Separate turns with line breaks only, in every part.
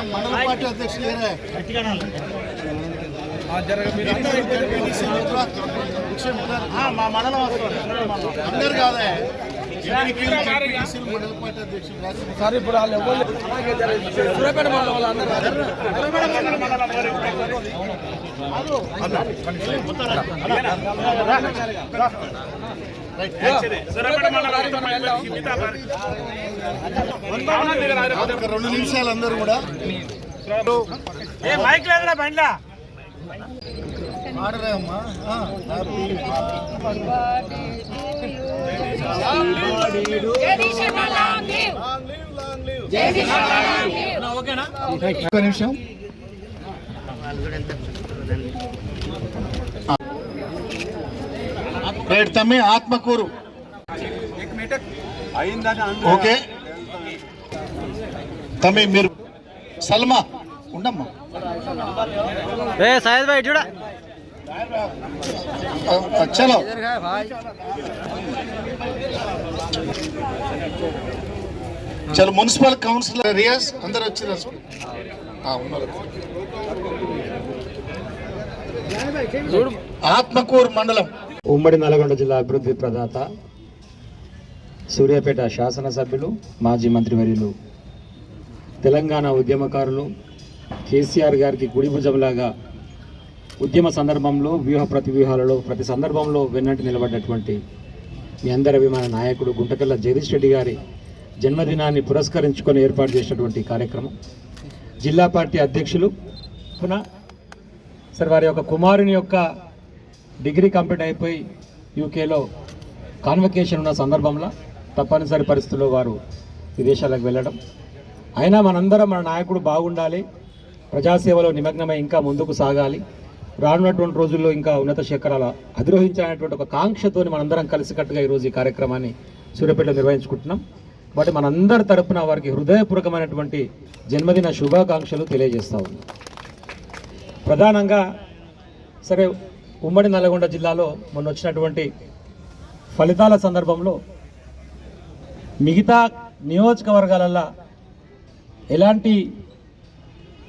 మండల పార్టీ అధ్యక్షులు మా మండలం అందరు కాదే మండల పార్టీ అధ్యక్షులు సార్ ఇప్పుడు వాళ్ళు ఎవరు సూర్యాపేట మండలం వాళ్ళు అందరూ 2 నిమిషాలు అందరూ కూడా ఆడరే అమ్మా ఒక నిమిషం రేట్ తమ్మి ఆత్మకూరు ఓకే తమ్మి మీరు సల్మా ఉండమ్మా
సాయద్ భాయ్ చూడ
చలో చలో మున్సిపల్ కౌన్సిలర్ రియాజ్ అందరు వచ్చారు ఆత్మకూరు మండలం
ఉమ్మడి నల్గొండ జిల్లా అభివృద్ధి ప్రదాత సూర్యాపేట శాసనసభ్యులు మాజీ మంత్రివర్యులు తెలంగాణ ఉద్యమకారులు కేసీఆర్ గారికి కుడి భుజంలాగా ఉద్యమ సందర్భంలో వ్యూహ ప్రతివ్యూహాలలో ప్రతి సందర్భంలో వెన్నంటి నిలబడ్డటువంటి మీ అందరి అభిమాన నాయకుడు గుంటకల్ల జగదీష్ రెడ్డి గారి జన్మదినాన్ని పురస్కరించుకొని ఏర్పాటు చేసినటువంటి కార్యక్రమం జిల్లా పార్టీ అధ్యక్షులు సరే వారి యొక్క కుమారుని యొక్క డిగ్రీ కంప్లీట్ అయిపోయి యూకేలో కాన్వకేషన్ ఉన్న సందర్భంలో తప్పనిసరి పరిస్థితుల్లో వారు విదేశాలకు వెళ్ళడం అయినా మనందరం మన నాయకుడు బాగుండాలి, ప్రజాసేవలో నిమగ్నమై ఇంకా ముందుకు సాగాలి, రానున్నటువంటి రోజుల్లో ఇంకా ఉన్నత శిఖరాల అధిరోహించాలనేటువంటి ఒక కాంక్షతోని మనందరం కలిసికట్టుగా ఈరోజు ఈ కార్యక్రమాన్ని సూర్యాపేటలో నిర్వహించుకుంటున్నాం. కాబట్టి మనందరి తరపున వారికి హృదయపూర్వకమైనటువంటి జన్మదిన శుభాకాంక్షలు తెలియజేస్తా ఉన్నాం. ప్రధానంగా సరే ఉమ్మడి నల్గొండ జిల్లాలో మొన్న వచ్చినటువంటి ఫలితాల సందర్భంలో మిగతా నియోజకవర్గాలలో ఎలాంటి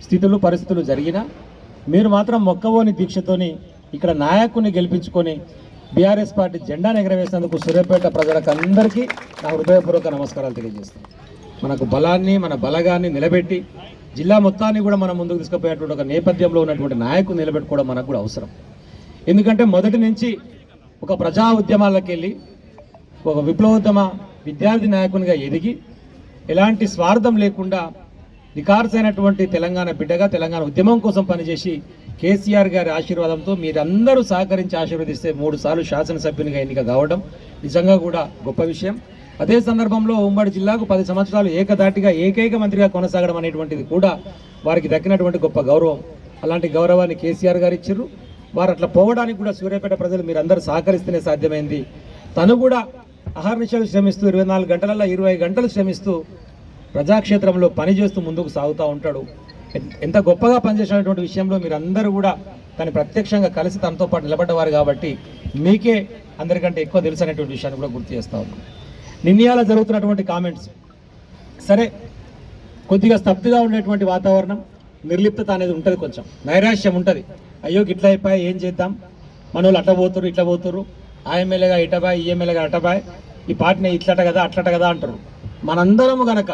స్థితులు పరిస్థితులు జరిగినా మీరు మాత్రం మొక్కవోని దీక్షతోని ఇక్కడ నాయకుని గెలిపించుకొని బీఆర్ఎస్ పార్టీ జెండాను ఎగరవేసేందుకు సూర్యాపేట ప్రజలకు అందరికీ నా హృదయపూర్వక నమస్కారాలు తెలియజేస్తాను. మనకు బలాన్ని మన బలగాన్ని నిలబెట్టి జిల్లా మొత్తాన్ని కూడా మనం ముందుకు తీసుకుపోయేటువంటి ఒక నేపథ్యంలో ఉన్నటువంటి నాయకులు నిలబెట్టుకోవడం మనకు కూడా అవసరం. ఎందుకంటే మొదటి నుంచి ఒక ప్రజా ఉద్యమాలకు వెళ్ళి ఒక విప్లవోద్యమ విద్యార్థి నాయకునిగా ఎదిగి ఎలాంటి స్వార్థం లేకుండా నికార్సైనటువంటి తెలంగాణ బిడ్డగా తెలంగాణ ఉద్యమం కోసం పనిచేసి కేసీఆర్ గారి ఆశీర్వాదంతో మీరందరూ సహకరించి ఆశీర్వదిస్తే 3 సార్లు శాసనసభ్యునిగా ఎన్నిక కావడం నిజంగా కూడా గొప్ప విషయం. అదే సందర్భంలో ఉమ్మడి జిల్లాకు 10 సంవత్సరాలు ఏకధాటిగా ఏకైక మంత్రిగా కొనసాగడం అనేటువంటిది కూడా వారికి దక్కినటువంటి గొప్ప గౌరవం. అలాంటి గౌరవాన్ని కేసీఆర్ గారు ఇచ్చారు. వారు అట్లా పోవడానికి కూడా సూర్యాపేట ప్రజలు మీరందరూ సహకరిస్తేనే సాధ్యమైంది. తను కూడా అహర్నిశలు శ్రమిస్తూ 24 గంటలలో 20 గంటలు శ్రమిస్తూ ప్రజాక్షేత్రంలో పనిచేస్తూ ముందుకు సాగుతూ ఉంటాడు. ఎంత గొప్పగా పనిచేసినటువంటి విషయంలో మీరందరూ కూడా కానీ ప్రత్యక్షంగా కలిసి తనతో పాటు నిలబడ్డవారు కాబట్టి మీకే అందరికంటే ఎక్కువ తెలుసు అనేటువంటి విషయాన్ని కూడా గుర్తు చేస్తా ఉన్నాం. నిన్నయాల జరుగుతున్నటువంటి కామెంట్స్ సరే, కొద్దిగా స్తబ్దుగా ఉండేటువంటి వాతావరణం, నిర్లిప్తత అనేది ఉంటుంది, కొంచెం నైరాశ్యం ఉంటుంది. అయ్యో ఇట్లా అయిపోయి ఏం చేద్దాం, మన వాళ్ళు అట్లా పోతురు ఇట్లా పోతురు, ఆ ఎమ్మెల్యేగా ఇటబాయ్ ఈ ఎమ్మెల్యేగా అటబాయ్, ఈ పార్టీని ఇట్లట కదా అట్లట కదా అంటారు. మనందరము గనక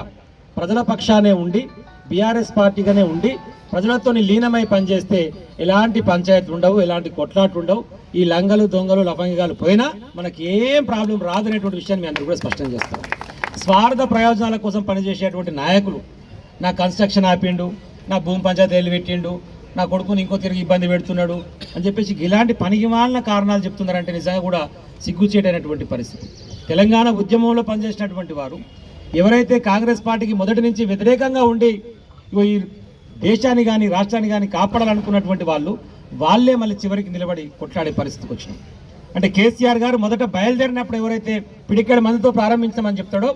ప్రజల పక్షానే ఉండి బీఆర్ఎస్ పార్టీగానే ఉండి ప్రజలతో లీనమై పనిచేస్తే ఎలాంటి పంచాయతీలు ఉండవు, ఎలాంటి కొట్లాట్లు ఉండవు. ఈ లంగలు దొంగలు లఫంగాలు పోయినా మనకి ఏం ప్రాబ్లం రాదనేటువంటి విషయాన్ని మీ అందరూ కూడా స్పష్టం చేస్తాం. స్వార్థ ప్రయోజనాల కోసం పనిచేసేటువంటి నాయకులు, నా కన్స్ట్రక్షన్ ఆపిండు, నా భూమి పంచాయతీ వెళ్ళి పెట్టిండు, నా కొడుకుని ఇంకో తిరిగి ఇబ్బంది పెడుతున్నాడు అని చెప్పేసి ఇలాంటి పనికిమాలిన కారణాలు చెప్తున్నారంటే నిజంగా కూడా సిగ్గుచేటైనటువంటి పరిస్థితి. తెలంగాణ ఉద్యమంలో పనిచేసినటువంటి వారు, ఎవరైతే కాంగ్రెస్ పార్టీకి మొదటి నుంచి వ్యతిరేకంగా ఉండి ఈ దేశాన్ని కానీ రాష్ట్రాన్ని కానీ కాపాడాలనుకున్నటువంటి వాళ్ళే మళ్ళీ చివరికి నిలబడి కొట్లాడే పరిస్థితికి వచ్చినాం. అంటే కేసీఆర్ గారు మొదట బయలుదేరినప్పుడు ఎవరైతే పిడికడి మందితో ప్రారంభించామని చెప్తాడో,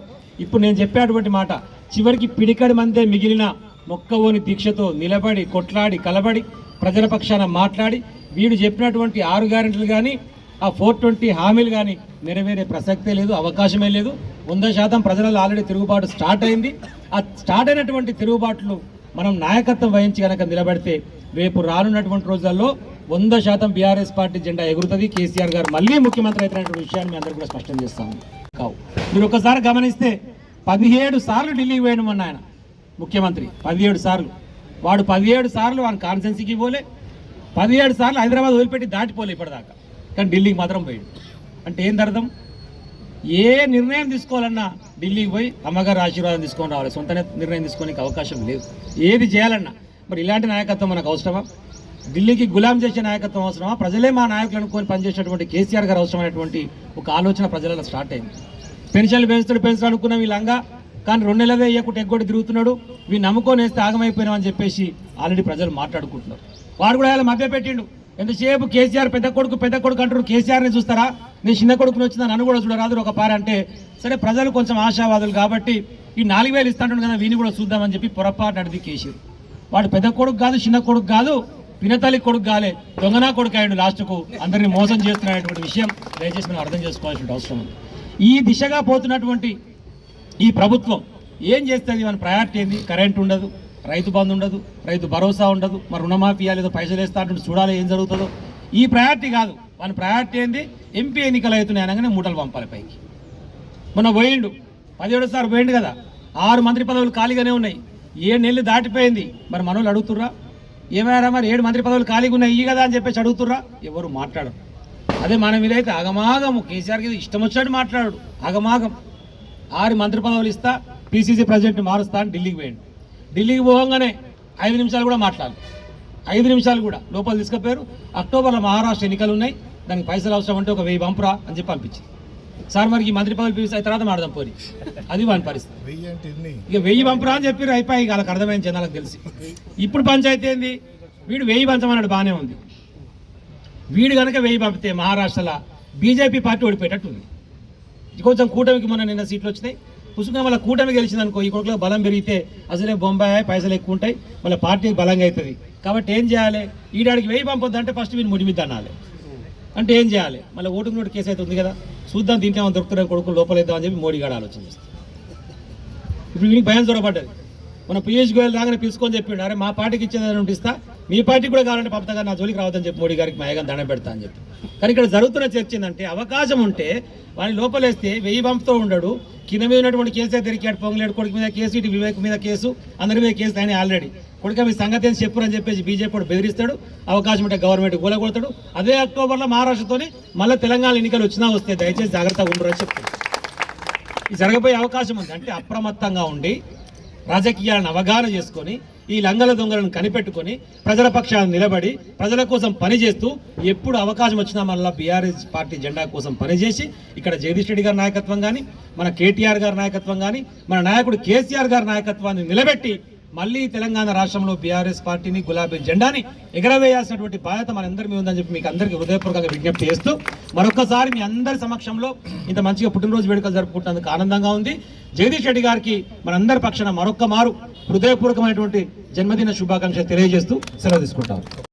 ఇప్పుడు నేను చెప్పేటువంటి మాట చివరికి పిడికడి మందే మిగిలిన మొక్కవోని దీక్షతో నిలబడి కొట్లాడి కలబడి ప్రజల పక్షాన మాట్లాడి వీడు చెప్పినటువంటి 6 గ్యారెంటీలు కానీ ఆ 420 హామీలు కానీ నెరవేరే ప్రసక్తే లేదు, అవకాశమే లేదు. 100% ప్రజలలో ఆల్రెడీ తిరుగుబాటు స్టార్ట్ అయింది. ఆ స్టార్ట్ అయినటువంటి తిరుగుబాట్లు మనం నాయకత్వం వహించి కనుక నిలబడితే రేపు రానున్నటువంటి రోజుల్లో 100% బీఆర్ఎస్ పార్టీ జెండా ఎగురుతుంది. కేసీఆర్ గారు మళ్ళీ ముఖ్యమంత్రి అవుతున్నటువంటి విషయాన్ని మీ అందరూ కూడా స్పష్టం చేస్తాము. కావు మీరు ఒకసారి గమనిస్తే 17 సార్లు ఢిల్లీకి పోయాడు మొన్న ఆయన ముఖ్యమంత్రి, 17 సార్లు. వాడు 17 సార్లు వాని కాన్స్టెన్సీకి పోలే, 17 సార్లు హైదరాబాద్ వదిలిపెట్టి దాటిపోలే ఇప్పటిదాకా, కానీ ఢిల్లీకి మాత్రం పోయాడు. అంటే ఏంది అర్థం? ఏ నిర్ణయం తీసుకోవాలన్నా ఢిల్లీకి పోయి అమ్మగారు ఆశీర్వాదం తీసుకొని రావాలి, సొంత నిర్ణయం తీసుకోనికి అవకాశం లేదు. ఏది చేయాలన్నా మరి ఇలాంటి నాయకత్వం మనకు అవసరమా? ఢిల్లీకి గులాం చేసే నాయకత్వం అవసరమా? ప్రజలే మా నాయకులు అనుకొని పనిచేసేటువంటి కేసీఆర్ గారు అవసరమైనటువంటి ఒక ఆలోచన ప్రజలలో స్టార్ట్ అయింది. పెన్షన్లు పెంచుతాడు అనుకున్న వీళ్ళంగా, కానీ 2 నెలలే ఇయ్యకుండా ఎగ్గొట్టి తిరుగుతున్నాడు, వీళ్ళు నమ్ముకొని వేస్తే ఆగమైపోయినామని చెప్పేసి ఆల్రెడీ ప్రజలు మాట్లాడుకుంటున్నారు. వాడు కూడా అలా మభ్య పెట్టిండు. ఎంతసేపు కేసీఆర్ పెద్ద కొడుకు అంటారు, కేసీఆర్ని చూస్తారా, నేను చిన్న కొడుకుని వచ్చిందా నన్ను కూడా చూడరాదు ఒక పార అంటే, సరే ప్రజలు కొంచెం ఆశావాదులు కాబట్టి ఈ 4000 ఇస్తాంటాడు కదా వీని కూడా చూద్దామని చెప్పి పొరపాటు అడిగి కేసీఆర్. వాడు పెద్ద కొడుకు కాదు, చిన్న కొడుకు కాదు, పినతల్లి కొడుకు కాలే, దొంగనా కొడుకు అయ్యాడు, లాస్ట్కు అందరినీ మోసం చేస్తున్నటువంటి విషయం దయచేసి మనం అర్థం చేసుకోవాల్సిన అవసరం ఉంది. ఈ దిశగా పోతున్నటువంటి ఈ ప్రభుత్వం ఏం చేస్తుంది? మన ప్రయారిటీ ఏంది? కరెంట్ ఉండదు, రైతు బంధు ఉండదు, రైతు భరోసా ఉండదు, మరి రుణమాఫీ లేదో పైసలు వేస్తా అంటుంటే చూడాలి ఏం జరుగుతుందో. ఈ ప్రయారిటీ కాదు, మన ప్రయారిటీ ఏంది? ఎంపీ ఎన్నికలు అవుతున్నాయి అనగానే మూటలు పంపాలి పైకి. మొన్న పోయిండు, 17 సార్లు పోయిండు కదా, 6 మంత్రి పదవులు ఖాళీగానే ఉన్నాయి, 7 నెలలు దాటిపోయింది. మరి మనోళ్ళు అడుగుతుర్రా ఏమైనా మరి 7 మంత్రి పదవులు ఖాళీగా ఉన్నాయి ఇవి కదా అని చెప్పేసి అడుగుతుర్రా? ఎవరు మాట్లాడరు. అదే మన మీద అయితే ఆగమాగము, కేసీఆర్కి ఇష్టం వచ్చినట్టు మాట్లాడాడు, ఆగమాగం. 6 మంత్రి పదవులు ఇస్తా, పీసీసీ ప్రెసిడెంట్ని మారుస్తా అని ఢిల్లీకి పోయాడు. ఢిల్లీకి పోగానే 5 నిమిషాలు కూడా మాట్లాడాలి, 5 నిమిషాలు కూడా లోపల తీసుకుపోయారు. అక్టోబర్లో మహారాష్ట్ర ఎన్నికలు ఉన్నాయి, దానికి పైసలు అవసరం అంటే ఒక 1000 పంపురా అని చెప్పి పంపించింది. సార్ మరి ఈ మంత్రి పదవులు పిలిచి తర్వాత మాడదాం పోయి, అది వాని పరిస్థితి. ఇక 1000 పంపురా అని చెప్పారు, అయిపోయి వాళ్ళకి అర్థమైంది జనాలకు తెలిసి. ఇప్పుడు పంచాయతీ ఏంది? వీడు 1000 పంచమన్నాడు, బాగానే ఉంది. వీడు కనుక 1000 పంపితే మహారాష్ట్రలో బీజేపీ పార్టీ ఓడిపోయేటట్టు ఉంది. కొంచెం కూటమికి మొన్న నిన్న సీట్లు వచ్చినాయి, పుసుగా మళ్ళీ కూటమి గెలిచింది అనుకో, ఈ కొడుకులో బలం పెరిగితే అసలే బొంబాయి పైసలు ఎక్కువ ఉంటాయి, మళ్ళీ పార్టీకి బలంగా అవుతుంది. కాబట్టి ఏం చేయాలి? ఈడాడికి 1000 పంపొద్దు అంటే ఫస్ట్ వీళ్ళు ముడిమిద్ద అనాలి. అంటే ఏం చేయాలి? మళ్ళీ ఓటుకు నోటు కేసు అయితే ఉంది కదా, చూద్దాం దీంట్లో ఏమైనా దొరుకుతున్న కొడుకులు లోపలేద్దామని చెప్పి మోడీ గారు ఆలోచన చేస్తారు. ఇప్పుడు వీడికి భయం చూడబడ్డది. మన పీయూష్ గోయల్ రాగానే పిలుచుకొని చెప్పిండు, అరే మా పార్టీకి ఇచ్చేదని ఇస్తా, మీ పార్టీకి కూడా కావాలంటే పంపుతా, నా జోలికి రావద్దని చెప్పి మోడీ గారికి మాయగా దండం పెడతా అని చెప్పి. కానీ ఇక్కడ జరుగుతున్న చర్చ ఏంటంటే, అవకాశం ఉంటే వాడిని లోపలేస్తే 1000 పంపుతూ ఉండడు, కింద మీద ఉన్నటువంటి కేసీఆర్ తిరిగాడు, పొంగలేడు కొడుకు మీద కేసు, ఇటు వివేక్ మీద కేసు, అందరి మీద కేసు ఆయన ఆల్రెడీ. కొడుక మీ సంగతి ఏం చెప్పురని చెప్పేసి బీజేపీ కూడా బెదిరిస్తాడు, అవకాశం ఉంటే గవర్నమెంట్ కూలగొడతాడు. అదే అక్టోబర్లో మహారాష్ట్రతోని మళ్ళీ తెలంగాణ ఎన్నికలు వచ్చినా వస్తే దయచేసి జాగ్రత్తగా ఉండరు అని చెప్తారు. ఇది జరగబోయే అవకాశం ఉంది. అంటే అప్రమత్తంగా ఉండి రాజకీయాలను అవగాహన చేసుకొని ఈ లంగల దొంగలను కనిపెట్టుకొని ప్రజల పక్షాలను నిలబడి ప్రజల కోసం పనిచేస్తూ ఎప్పుడు అవకాశం వచ్చినా మళ్ళీ బీఆర్ఎస్ పార్టీ జెండా కోసం పనిచేసి ఇక్కడ జగదీష్ రెడ్డి గారి నాయకత్వం కానీ, మన కేటీఆర్ గారి నాయకత్వం కానీ, మన నాయకుడు కేసీఆర్ గారి నాయకత్వాన్ని నిలబెట్టి మళ్ళీ తెలంగాణ రాష్ట్రంలో బీఆర్ఎస్ పార్టీని గులాబీ జెండాని ఎగరవేయాల్సినటువంటి బాధ్యత మనందరి మీద ఉందని చెప్పి మీకు అందరికీ హృదయపూర్వకంగా విజ్ఞప్తి చేస్తూ మరొకసారి మీ అందరి సమక్షంలో ఇంత మంచిగా పుట్టినరోజు వేడుకలు జరుపుకుంటున్నందుకు ఆనందంగా ఉంది. జగదీష్ రెడ్డి గారికి మనందరి పక్షాన మరొక్క మారు హృదయపూర్వకమైనటువంటి జన్మదిన శుభాకాంక్షలు తెలియజేస్తూ సెలవు తీసుకుంటాం.